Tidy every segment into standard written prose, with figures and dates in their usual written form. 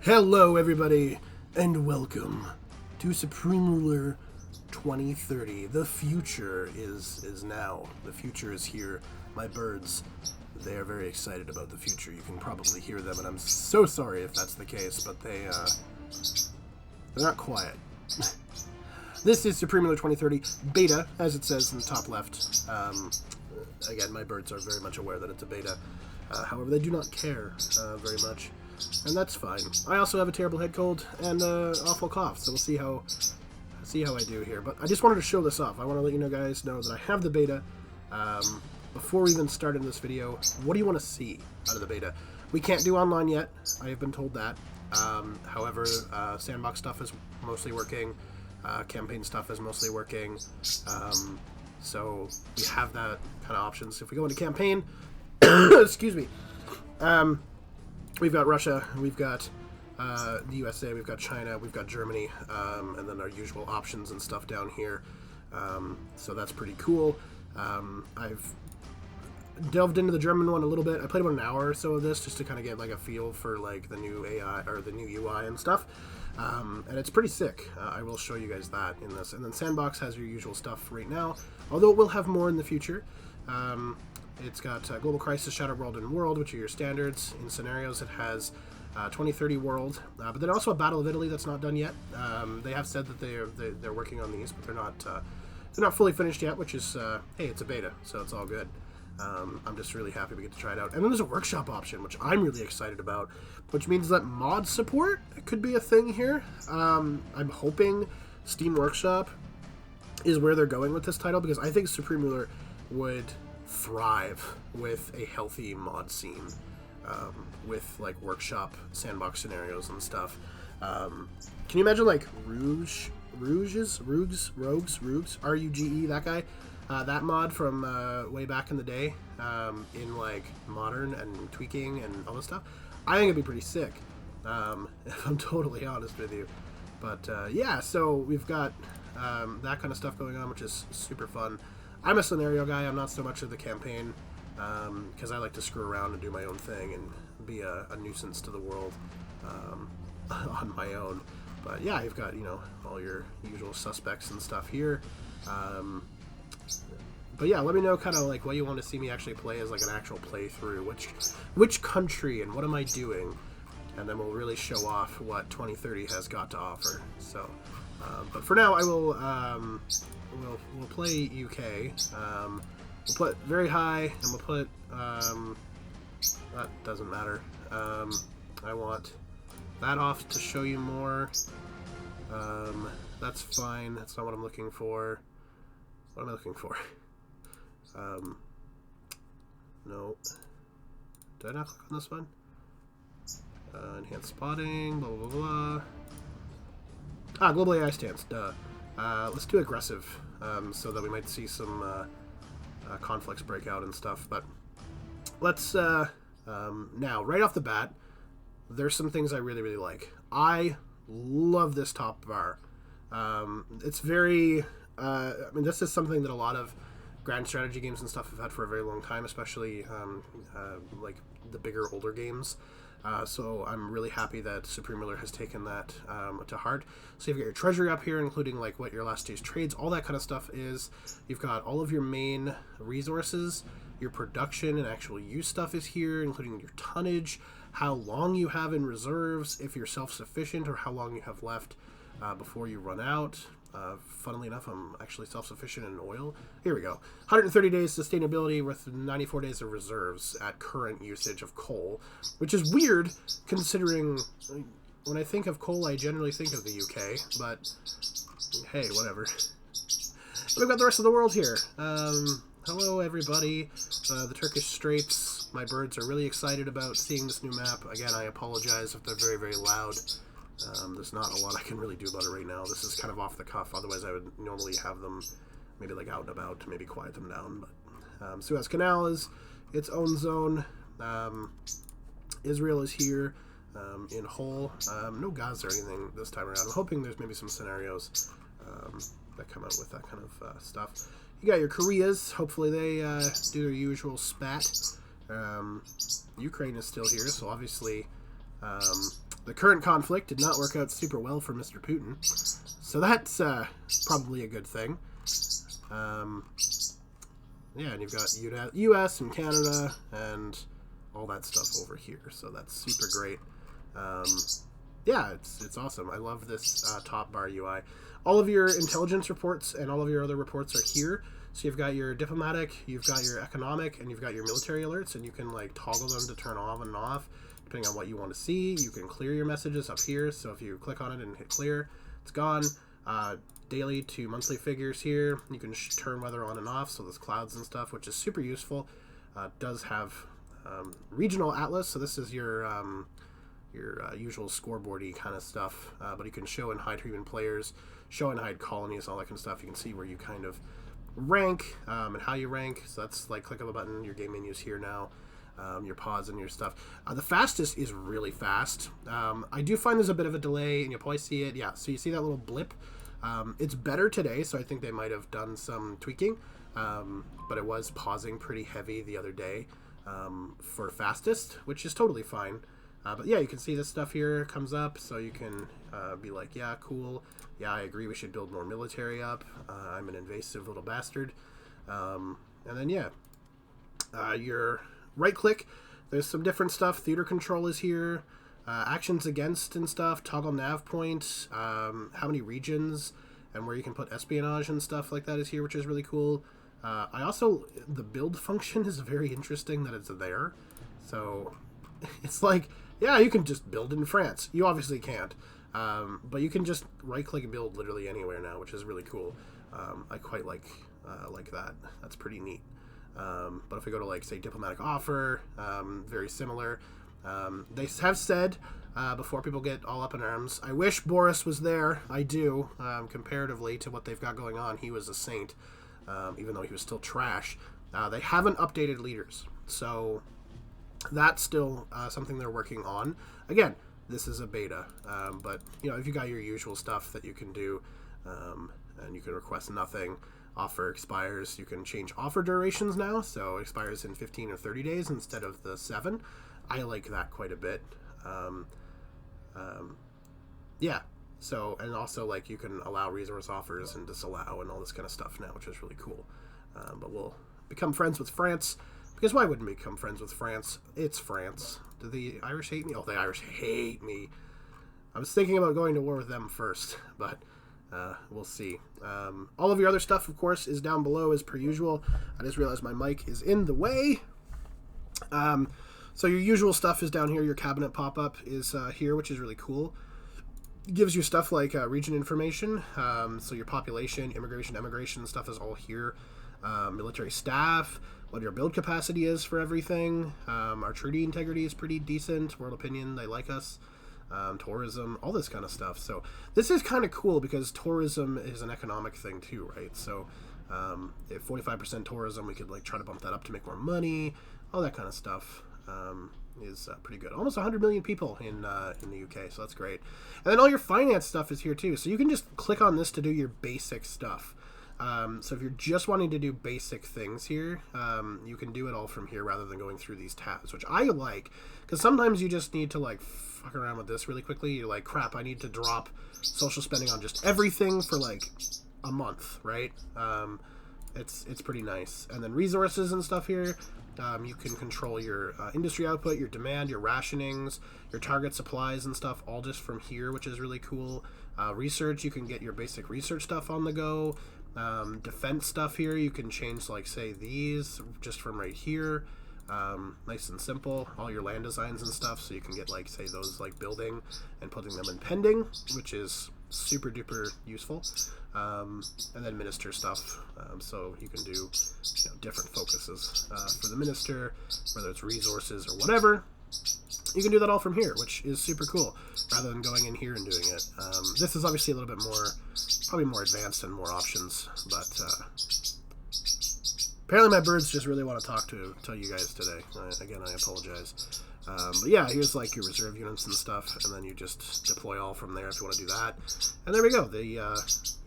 Hello everybody, and welcome to Supreme Ruler 2030. The future is now. The future is here. My birds, they are very excited about the future. You can probably hear them, and I'm so sorry if that's the case, but they're not quiet. This is Supreme Ruler 2030 beta, as it says in the top left. Again, my birds are very much aware that it's a beta. However, they do not care very much, and that's fine. I also have a terrible head cold and awful cough, so we'll see how I do here. But I just wanted to show this off. I want to let you guys know that I have the beta. Before we even started this video, what do you want to see out of the beta? We can't do online yet. I have been told that. However, sandbox stuff is mostly working. Campaign stuff is mostly working. So we have that kind of options. If we go into campaign, excuse me, we've got Russia, we've got the USA, we've got China, we've got Germany, and then our usual options and stuff down here. So that's pretty cool. I've delved into the German one a little bit. I played about an hour or so of this just to kind of get like a feel for like the new AI or the new UI and stuff. And it's pretty sick. I will show you guys that in this. And then Sandbox has your usual stuff right now, although it will have more in the future. It's got Global Crisis, Shadow World, and World, which are your standards. In scenarios, it has 2030 World, but then also a Battle of Italy that's not done yet. They have said that they're working on these, but they're not fully finished yet, which is hey, it's a beta, so it's all good. I'm just really happy we get to try it out. And then there's a workshop option, which I'm really excited about, which means that mod support could be a thing here. I'm hoping Steam Workshop is where they're going with this title, because I think Supreme Ruler would thrive with a healthy mod scene, with like workshop sandbox scenarios and stuff. Can you imagine like Rogues, R-U-G-E, that guy? That mod from way back in the day, in like modern and tweaking and all this stuff. I think it'd be pretty sick, if I'm totally honest with you. But yeah, so we've got that kind of stuff going on, which is super fun. I'm a scenario guy. I'm not so much of the campaign, because I like to screw around and do my own thing and be a nuisance to the world on my own. But yeah, you've got, all your usual suspects and stuff here. But yeah, let me know kind of like what you want to see me actually play as like an actual playthrough. Which country and what am I doing? And then we'll really show off what 2030 has got to offer. So, but for now, I will we'll play UK. We'll put very high, and we'll put that doesn't matter. I want that off to show you more. That's fine. That's not what I'm looking for. What am I looking for? No. Did I not click on this one? Enhanced spotting, blah, blah, blah, blah. Global AI stance, duh. Let's do aggressive, so that we might see some conflicts break out and stuff. But let's, now, right off the bat, there's some things I really, really like. I love this top bar. It's very, this is something that a lot of grand strategy games and stuff have had for a very long time, especially like the bigger, older games. So I'm really happy that Supreme Ruler has taken that to heart. So you've got your treasury up here, including like what your last day's trades, all that kind of stuff is. You've got all of your main resources, your production and actual use stuff is here, including your tonnage, how long you have in reserves, if you're self-sufficient, or how long you have left before you run out. Funnily enough, I'm actually self-sufficient in oil. Here we go. 130 days sustainability with 94 days of reserves at current usage of coal, which is weird considering when I think of coal, I generally think of the UK, but hey, whatever. We've got the rest of the world here. Hello, everybody. The Turkish Straits. My birds are really excited about seeing this new map. Again, I apologize if they're very, very loud. There's not a lot I can really do about it right now. This is kind of off the cuff. Otherwise, I would normally have them maybe like out and about to maybe quiet them down. But Suez Canal is its own zone. Israel is here in Hull. No Gaza or anything this time around. I'm hoping there's maybe some scenarios that come out with that kind of stuff. You got your Koreas. Hopefully they do their usual spat. Ukraine is still here, so obviously The current conflict did not work out super well for Mr. Putin, so that's probably a good thing. Yeah, and you've got U.S. and Canada and all that stuff over here, so that's super great. Yeah, it's awesome. I love this top bar UI. All of your intelligence reports and all of your other reports are here. So you've got your diplomatic, you've got your economic, and you've got your military alerts, and you can like toggle them to turn on and off depending on what you want to see. You can clear your messages up here, so if you click on it and hit clear, it's gone. Daily to monthly figures here. You can turn weather on and off, so there's clouds and stuff, which is super useful. It does have regional atlas, so this is your usual scoreboardy kind of stuff, but you can show and hide human players, show and hide colonies, all that kind of stuff. You can see where you kind of rank and how you rank. So that's like click on the button, your game menu's here now, your pods and your stuff. The fastest is really fast. I do find there's a bit of a delay, and you'll probably see it. Yeah, so you see that little blip. It's better today, so I think they might have done some tweaking, but it was pausing pretty heavy the other day for fastest, which is totally fine. But yeah, you can see this stuff here comes up, so you can be like, yeah, cool. Yeah, I agree we should build more military up. I'm an invasive little bastard. And then, yeah, your right-click, there's some different stuff. Theater control is here. Actions against and stuff. Toggle nav point. How many regions and where you can put espionage and stuff like that is here, which is really cool. The build function is very interesting that it's there. So it's like, yeah, you can just build in France. You obviously can't. But you can just right-click and build literally anywhere now, which is really cool. I quite like that. That's pretty neat. But if we go to, like, say, diplomatic offer, very similar. They have said, before people get all up in arms, I wish Boris was there. I do. Comparatively to what they've got going on, he was a saint, even though he was still trash. They haven't updated leaders. So that's still something they're working on. Again, this is a beta, but you know, if you got your usual stuff that you can do, and you can request nothing, offer expires, you can change offer durations now, so it expires in 15 or 30 days instead of the 7. I like that quite a bit. Yeah, so, and also, like, you can allow resource offers and disallow and all this kind of stuff now, which is really cool. But we'll become friends with France. Because why wouldn't we become friends with France? It's France. Do the Irish hate me? Oh, the Irish hate me. I was thinking about going to war with them first, but we'll see. All of your other stuff, of course, is down below as per usual. I just realized my mic is in the way. So your usual stuff is down here. Your cabinet pop-up is here, which is really cool. It gives you stuff like region information. So your population, immigration, emigration stuff is all here. Military staff, what your build capacity is for everything. Our treaty integrity is pretty decent. World opinion, they like us. Tourism, all this kind of stuff. So this is kind of cool because tourism is an economic thing too, right? So if 45% tourism, we could like try to bump that up to make more money. All that kind of stuff is pretty good. Almost 100 million people in the UK, so that's great. And then all your finance stuff is here too. So you can just click on this to do your basic stuff. So if you're just wanting to do basic things here, you can do it all from here rather than going through these tabs, which I like, because sometimes you just need to like fuck around with this really quickly. You're like, crap, I need to drop social spending on just everything for like a month, right? It's pretty nice. And then resources and stuff here, you can control your industry output, your demand, your rationings, your target supplies and stuff, all just from here, which is really cool. Research, you can get your basic research stuff on the go. Defense stuff here, you can change, like, say, these just from right here. Nice and simple. All your land designs and stuff, so you can get, like, say, those, like, building and putting them in pending, which is super duper useful. And then minister stuff, so you can do different focuses for the minister, whether it's resources or whatever. You can do that all from here, which is super cool, rather than going in here and doing it. This is obviously a little bit more, probably more advanced and more options, but apparently my birds just really want to talk to you guys today. Again, I apologize. But yeah, here's like your reserve units and stuff, and then you just deploy all from there if you want to do that. And there we go, the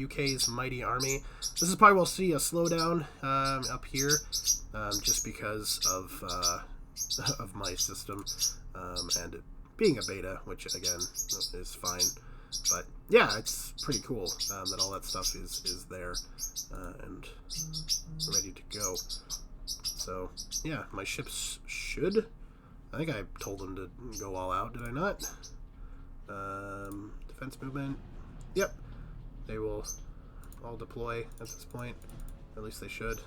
UK's mighty army. This is probably we'll see a slowdown up here, just because of my system, and it being a beta, which again is fine. But yeah, it's pretty cool that all that stuff is there and ready to go. So yeah, my ships should. I think I told them to go all out. Did I not? Defense movement. Yep, they will all deploy at this point. At least they should.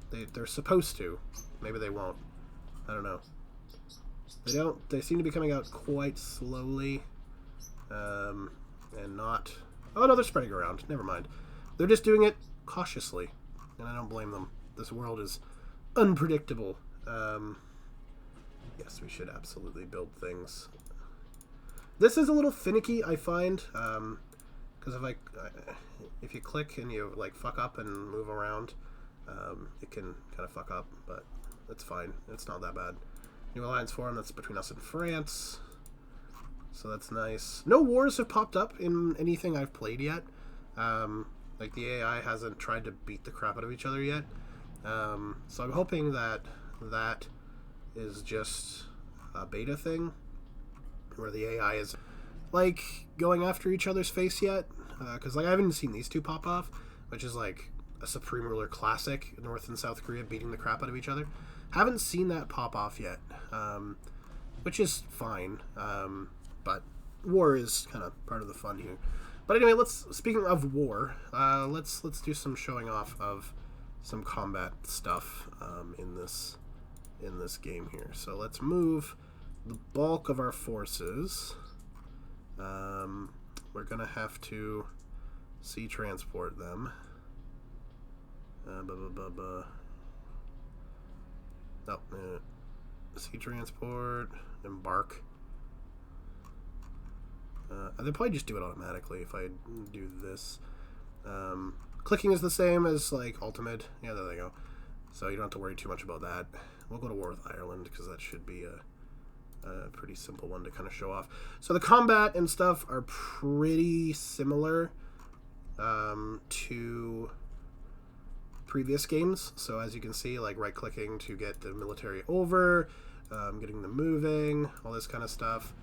They're supposed to. Maybe they won't. I don't know. They don't. They seem to be coming out quite slowly. And not... Oh, no, they're spreading around. Never mind. They're just doing it cautiously. And I don't blame them. This world is unpredictable. Yes, we should absolutely build things. This is a little finicky, I find. Because if you click and you, like, fuck up and move around, it can kind of fuck up. But it's fine. It's not that bad. New alliance forum, that's between us and France. So that's nice. No wars have popped up in anything I've played yet. Like, the AI hasn't tried to beat the crap out of each other yet. So I'm hoping that that is just a beta thing, where the AI is, like, going after each other's face yet. Because, like, I haven't seen these two pop off, which is, like, a Supreme Ruler classic, North and South Korea beating the crap out of each other. Haven't seen that pop off yet, which is fine. But war is kind of part of the fun here. But anyway, speaking of war, let's do some showing off of some combat stuff in this game here. So let's move the bulk of our forces. We're gonna have to sea transport them. Sea transport, embark. They'll probably just do it automatically if I do this. Clicking is the same as, like, ultimate. Yeah, there they go. So you don't have to worry too much about that. We'll go to war with Ireland because that should be a pretty simple one to kind of show off. So the combat and stuff are pretty similar to previous games. So as you can see, like, right-clicking to get the military over, getting them moving, all this kind of stuff.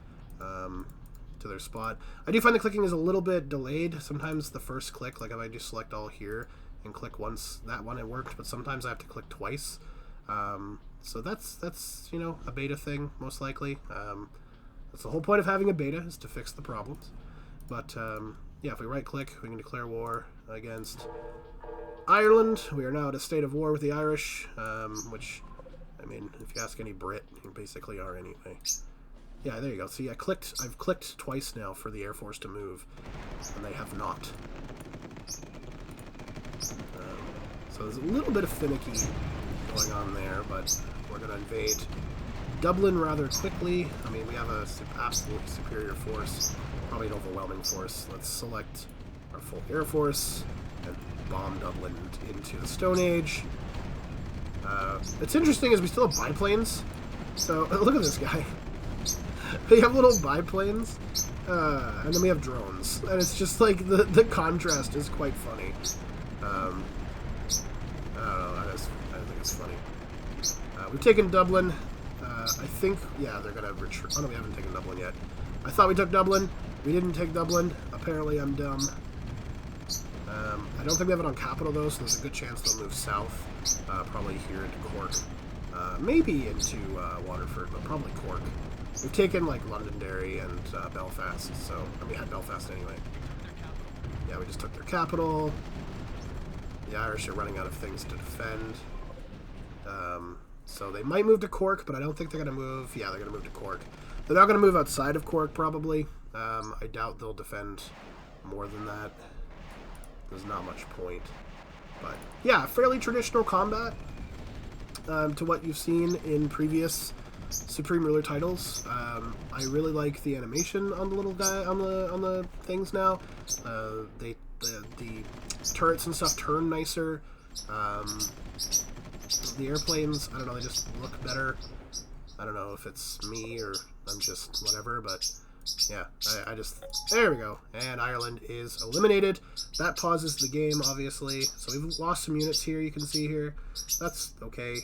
To their spot. I do find the clicking is a little bit delayed. Sometimes the first click, like if I just select all here and click once, that one it worked, but sometimes I have to click twice. So that's you know, a beta thing, most likely. That's the whole point of having a beta, is to fix the problems. But yeah, if we right click, we can declare war against Ireland. We are now at a state of war with the Irish, which, I mean, if you ask any Brit, you basically are anyway. Yeah, there you go. See, I've clicked twice now for the Air Force to move, and they have not. So there's a little bit of finicky going on there, but we're going to invade Dublin rather quickly. I mean, we have a absolutely superior force, probably an overwhelming force. Let's select our full Air Force and bomb Dublin into the Stone Age. It's interesting is we still have biplanes. So, look at this guy. We have little biplanes, and then we have drones, and it's just like the contrast is quite funny. I don't know, I think it's funny. We've taken Dublin. I think, yeah, they're gonna retreat. Oh no, we haven't taken Dublin yet. I thought we took Dublin. We didn't take Dublin. Apparently, I'm dumb. I don't think we have it on capital though, so there's a good chance they'll move south, probably here into Cork, maybe into Waterford, but probably Cork. We've taken, like, Londonderry and Belfast, so... And we had Belfast anyway. Yeah, we just took their capital. The Irish are running out of things to defend. So they might move to Cork, but I don't think they're going to move... Yeah, they're going to move to Cork. They're not going to move outside of Cork, probably. I doubt they'll defend more than that. There's not much point. But, yeah, fairly traditional combat to what you've seen in previous Supreme Ruler titles. I really like the animation on the little guy on the things now. The turrets and stuff turn nicer. The airplanes, I don't know, they just look better. I don't know if it's me or I'm just whatever, but yeah, I just, there we go. And Ireland is eliminated. That pauses the game, obviously. So we've lost some units here, you can see here. That's okay,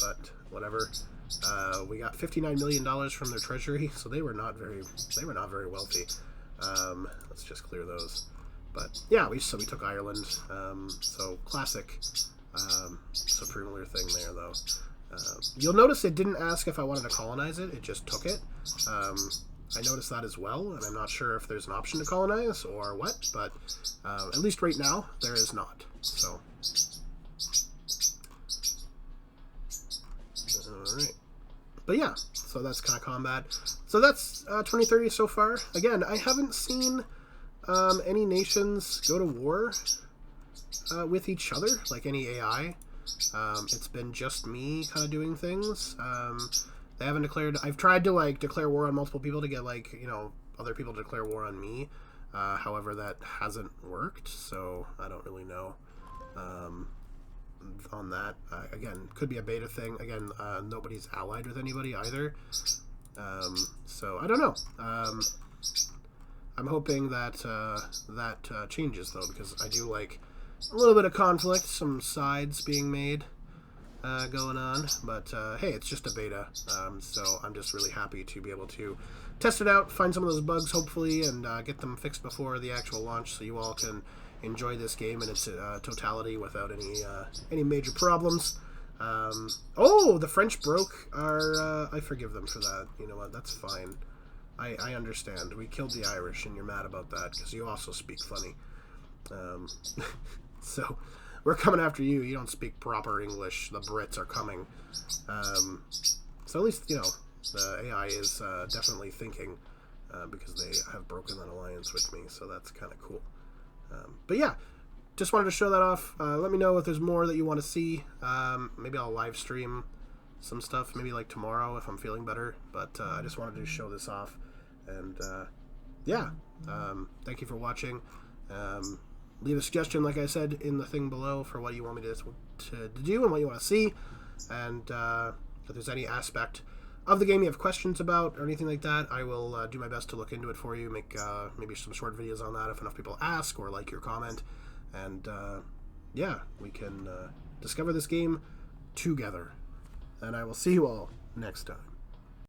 but whatever. We got $59 million from their treasury, so they were not very wealthy. Let's just clear those. But yeah, we took Ireland. So classic Supreme Ruler thing there, though. You'll notice it didn't ask if I wanted to colonize it; it just took it. I noticed that as well, and I'm not sure if there's an option to colonize or what, but at least right now there is not. So, all right. But yeah, so that's kind of combat. So that's 2030 so far. Again, I haven't seen any nations go to war with each other, like any AI. It's been just me kind of doing things. They haven't declared... I've tried to, like, declare war on multiple people to get, like, you know, other people to declare war on me. However, that hasn't worked, so I don't really know on that. Again, could be a beta thing. Again, nobody's allied with anybody either. So, I don't know. I'm hoping that that changes, though, because I do like a little bit of conflict, some sides being made going on, but hey, it's just a beta, so I'm just really happy to be able to test it out, find some of those bugs, hopefully, and get them fixed before the actual launch, so you all can enjoy this game in its totality without any major problems. Oh, the French broke our... I forgive them for that. You know what? That's fine. I understand. We killed the Irish, and you're mad about that, because you also speak funny. So, we're coming after you. You don't speak proper English. The Brits are coming. So at least, you know, the AI is definitely thinking, because they have broken that alliance with me, so that's kind of cool. But yeah, just wanted to show that off. Let me know if there's more that you want to see. Maybe I'll live stream some stuff, maybe like tomorrow if I'm feeling better. But I just wanted to show this off. And yeah, thank you for watching. Leave a suggestion, like I said, in the thing below for what you want me to do and what you want to see. And if there's any aspect of the game you have questions about or anything like that, I will do my best to look into it for you, make maybe some short videos on that if enough people ask or like your comment. And yeah, we can discover this game together. And I will see you all next time.